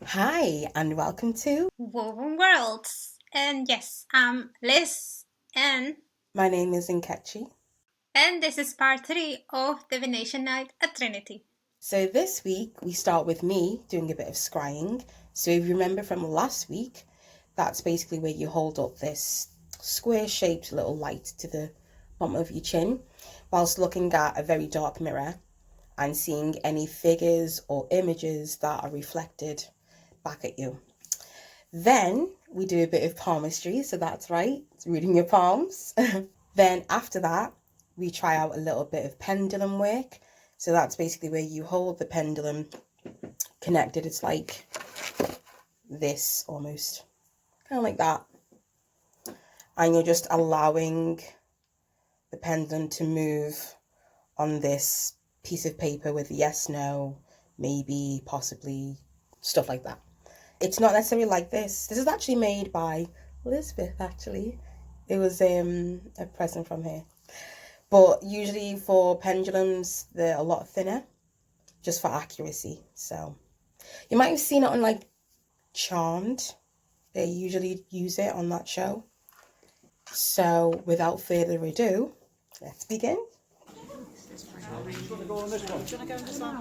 Hi, and welcome to Woven Worlds. And yes, I'm Liz, and my name is Nkechi. this is part 3 of Divination Night at Trinity. So this week we start with me doing a bit of scrying. So if you remember from last week, that's basically where you hold up this square-shaped little light to the bottom of your chin whilst looking at a very dark mirror and seeing any figures or images that are reflected back at you. Then we do a bit of palmistry, so that's right, it's reading your palms. Then after that, we try out a little bit of pendulum work. So that's basically where you hold the pendulum connected. It's like this almost, kind of like that. And you're just allowing the pendulum to move on this piece of paper with yes, no, maybe, possibly, stuff like that. It's not necessarily like this. This is actually made by Elizabeth, actually. It was a present from her. But usually for pendulums, they're a lot thinner, just for accuracy. So you might have seen it on like Charmed. They usually use it on that show. So without further ado, let's begin.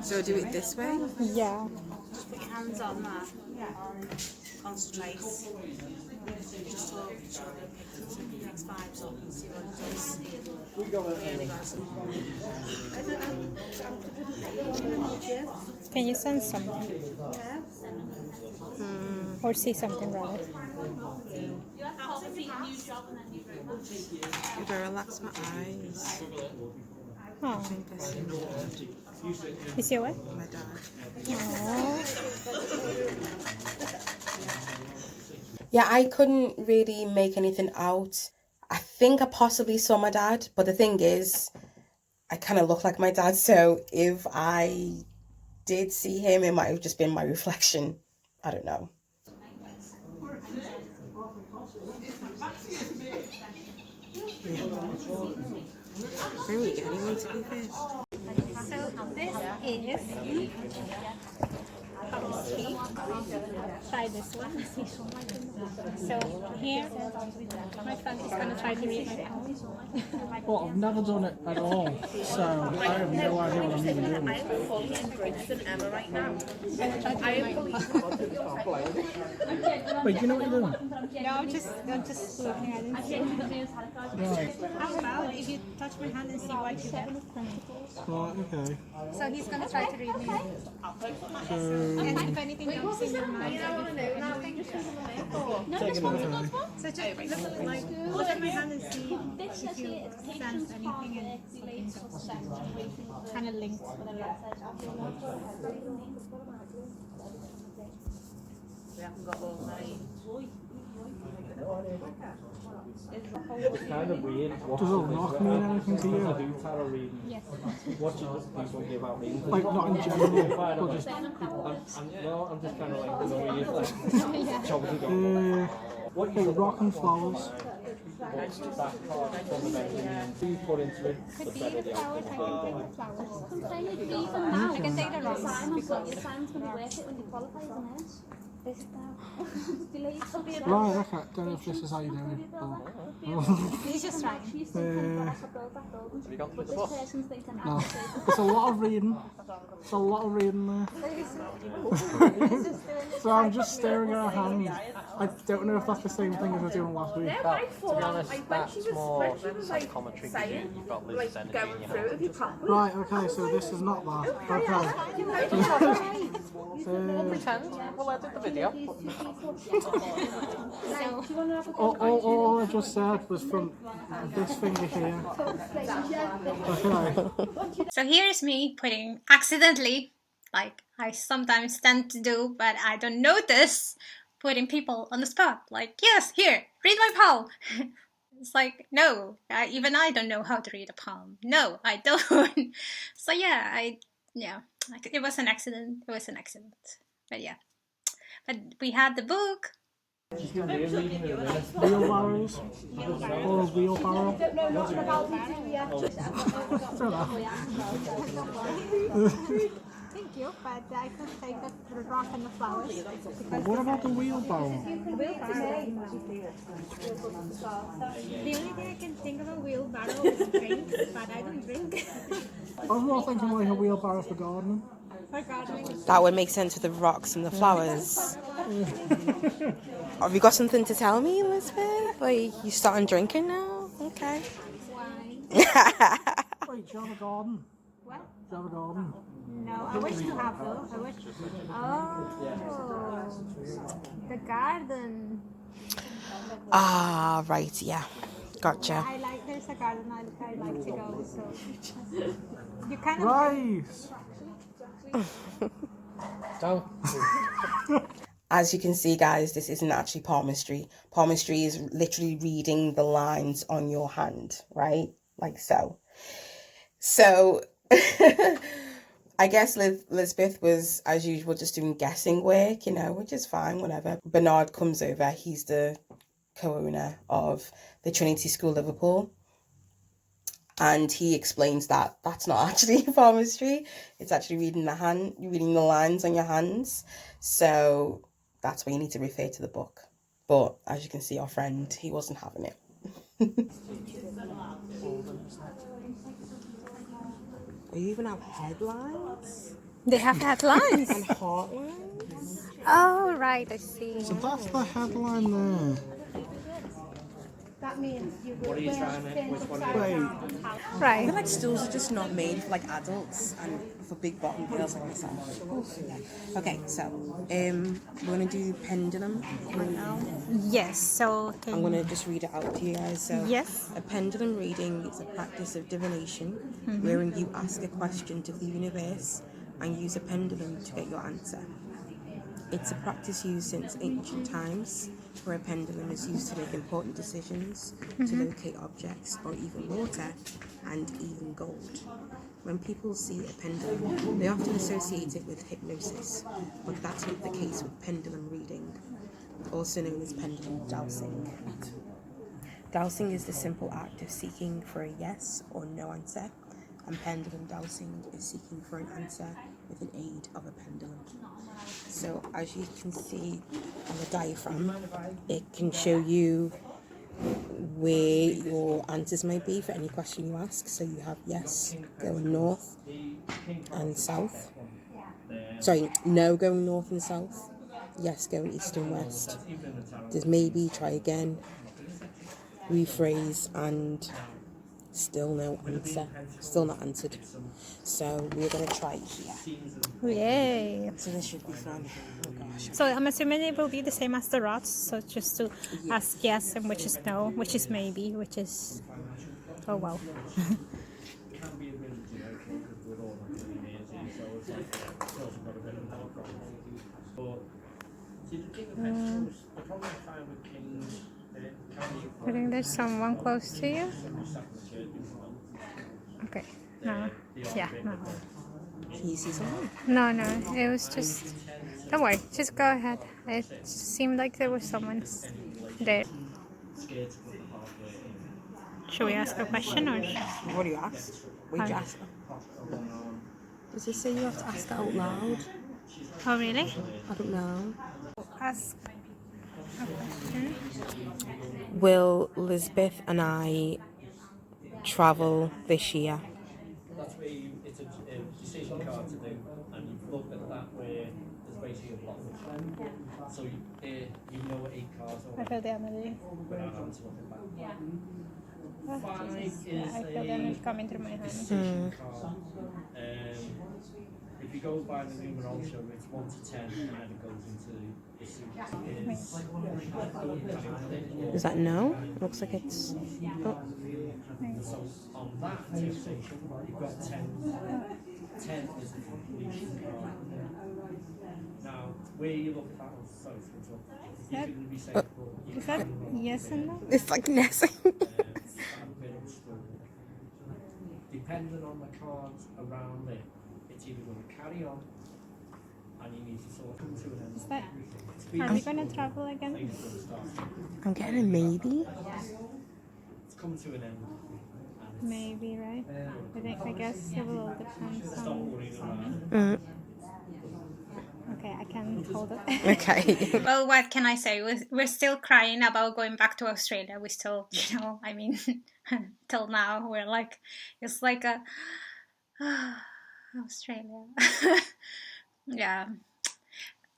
So do it this way? Yeah. Just put your hands on that. Concentrate. Just talk each other, pick the next vibes up and see what it does. Really got Can you sense something? Or see something rather? If I relax my eyes, I Oh, think I see my dad. you see what? My dad. Yeah, I couldn't really make anything out. I think I possibly saw my dad, but the thing is, I kind of look like my dad, so if I did see him, it might have just been my reflection. I don't know. Where are we getting on to be first? So this is Palmistry. Try this one. So here, my friend is going to try to read my palm. Well, I've never done it at all, so I have no idea what I'm even doing. I am fully engrossed in Emma right now. Wait, do you know what you're doing? No, I'm just looking at it. Right, How about if you touch my hand and see what you get? right, okay. So he's going to try to read me. So, And if anything comes in your mind, taking it. so just look at my hand and see if you sense anything and kind of linked. We haven't got all night. It's kind of weird. Does a rock mean anything to you? Do tarot reading. Yes. What do people give out readings? Like, not in general, Fine, but I'm just... I'm just kind of like annoyed, like chopping going. What Hey, rock and flowers. What's that card from the Pendulum? You put into it, the Could be better the the flowers, outcome I will can be. take the flowers. I I can take the rocks. Your sign's going to be worth it when you qualify as a nurse. This is now. Right, okay, don't know if this is how you do it, but... He's just trying. Have you gone through the book? No. It's a lot of reading. It's a lot of reading there. So I'm just staring at her hand. I don't know if that's the same thing as I was doing last week. To be honest, that's more psychometry because you've got Liz's energy in your hand. Right, okay, so this is not that. Okay. Pretend. We'll edit the video. All I just said was from this finger here. Okay. So here's me putting accidentally, like I sometimes tend to do, but I don't notice, putting people on the spot. Like, yes, here, read my palm. It's like, no, even I don't know how to read a palm. No, I don't. So yeah, it was an accident. It was an accident. But yeah. But we had the book. Wheelbarrows? Or wheelbarrow? thank you, but I could take the rock and the flowers. But what about the wheelbarrow? The wheelbarrow. The only thing I can think of a wheelbarrow is drinks, but I don't drink. I was more thinking like a wheelbarrow for gardening. For gardening. That would make sense with the rocks and the flowers. Have you got something to tell me, Elizabeth? Like, you starting drinking now? Okay. Wine. Wait, do you have a garden? What? Do you have a garden? No, I wish to have though. I wish. Oh, the garden. Ah, right, yeah. Gotcha. I like. There's a garden I like to go. So you kind of. Rice! Down. As you can see, guys, this isn't actually palmistry. Palmistry is literally reading the lines on your hand, right? Like so. So, I guess Lisbeth was, as usual, just doing guessing work, you know, which is fine, whatever. Bernard comes over. He's the co-owner of the Trinity School Liverpool. And he explains that that's not actually palmistry. It's actually reading the lines on your hands. So that's why you need to refer to the book. But as you can see, our friend, he wasn't having it. They even have headlines They have headlines. and heartlines. Oh right, I see. So that's the headline there. That means you What are you trying to? Which one? Wait, I Right. feel like schools are just not made for like adults and for big bottom girls like myself. Okay, so we're gonna do Pendulum right now. Yes. So I'm gonna just read it out to you guys. So Yes. a pendulum reading is a practice of divination wherein you ask a question to the universe and use a pendulum to get your answer. It's a practice used since ancient times, where a pendulum is used to make important decisions, to locate objects or even water, and even gold. When people see a pendulum, they often associate it with hypnosis, but that's not the case with pendulum reading, also known as pendulum dowsing. Dowsing is the simple act of seeking for a yes or no answer, and pendulum dowsing is seeking for an answer with an aid of a pendulum. So as you can see on the diagram, it can show you where your answers might be for any question you ask. So you have yes going north and south. Sorry, no going north and south. Yes going east and west. There's maybe, try again, rephrase, and still no answer. Still not answered. So we're going to try it here. Yay. So this should be fun. Oh gosh. So I'm assuming it will be the same as the rods. So just to ask yes and which is no, which is maybe, which is oh wow. I think there's someone close to you. Okay. No. Yeah. No. Can you see something? No. It was just. Don't worry. Just go ahead. It seemed like there was someone there. Should we ask a question or? What do you ask? What did you ask? Does it say you have to ask that out loud? Oh really? I don't know. Ask a question. Will Lisbeth and I travel this year? That's where it's a decision card to do, and you look at that where there's basically a block. So you know what 8 cards I are. feel the energy. Without having to look at that. I 5 is feel the energy coming through my hand. decision card. If you go by the numerology, it's 1 to 10, and then it goes into the suit. Is that no? Looks like it's. Oh. So on that temptation, you've got 10. 10 is the completion card. Now, where you look at that one, sorry to interrupt, you can be safe, but you Is that yes and no? It's like Nessie. Depending on the cards around it, it's either going to carry on and you need to sort of come to an end. Is that? Are we gonna travel again? Things will start. I'm getting a maybe. It's come to an end. Maybe, right? I guess it will all depend Stop on. worrying about it. hold it. Okay. Well, what can I say? We're still crying about going back to Australia. We still, you know, I mean, till now, we're like, it's like a, Australia. Yeah.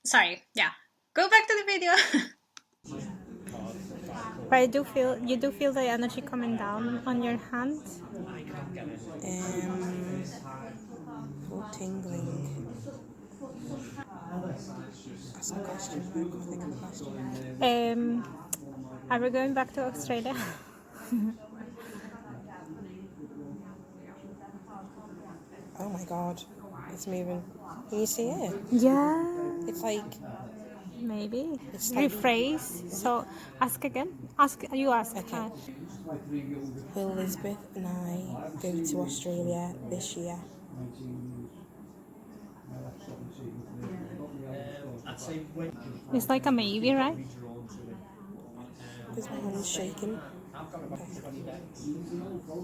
Sorry, yeah. Go back to the video. But you do feel the energy coming down on your hand? Full tingling. That's a question. I can't think of a question. Are we going back to Australia? Oh my god. It's moving. Can you see it? Yeah. It's like... Maybe. It's like... Rephrase. So ask again. You ask. Okay. Will Elizabeth and I go to Australia this year? It's like a maybe, right? Because my hand's shaking.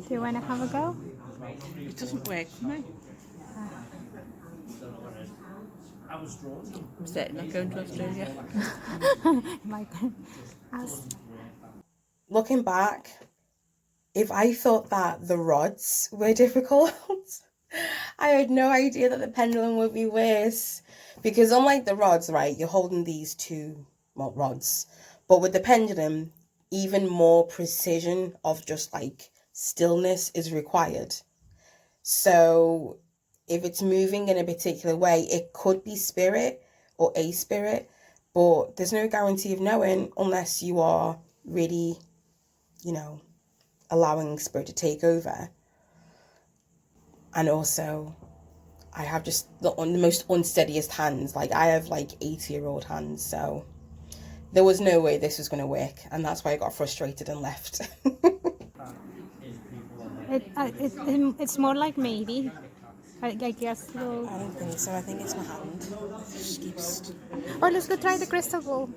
Do you want to have a go? It doesn't work for me. I'm certainly not going to Australia. Looking back, if I thought that the rods were difficult, I had no idea that the pendulum would be worse. Because unlike the rods, right, you're holding these two rods. But with the pendulum, even more precision of just like stillness is required. So if it's moving in a particular way, it could be spirit or a spirit, but there's no guarantee of knowing unless you are really, you know, allowing spirit to take over. And also, I have just the most unsteadiest hands. Like, I have like 80-year-old hands, so there was no way this was going to work, and that's why I got frustrated and left. It's more like maybe. I guess. I don't think so. I think it's my hand. It just keeps... Or let's go try the crystal ball.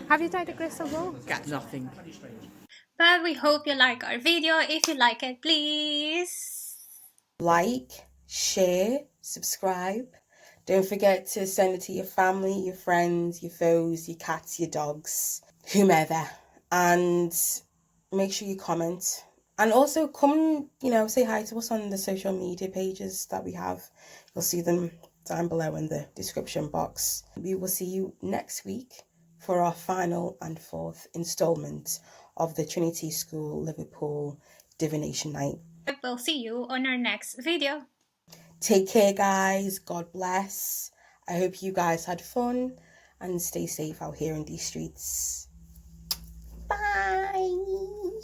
Have you tried the crystal ball? Got nothing. But we hope you like our video. If you like it, please like, share, subscribe. Don't forget to send it to your family, your friends, your foes, your cats, your dogs, whomever. And make sure you comment. And also come, you know, say hi to us on the social media pages that we have. You'll see them down below in the description box. We will see you next week for our final and fourth installment of the Trinity School Liverpool Divination Night. we'll see you on our next video. Take care, guys. God bless. I hope you guys had fun and stay safe out here in these streets. Bye.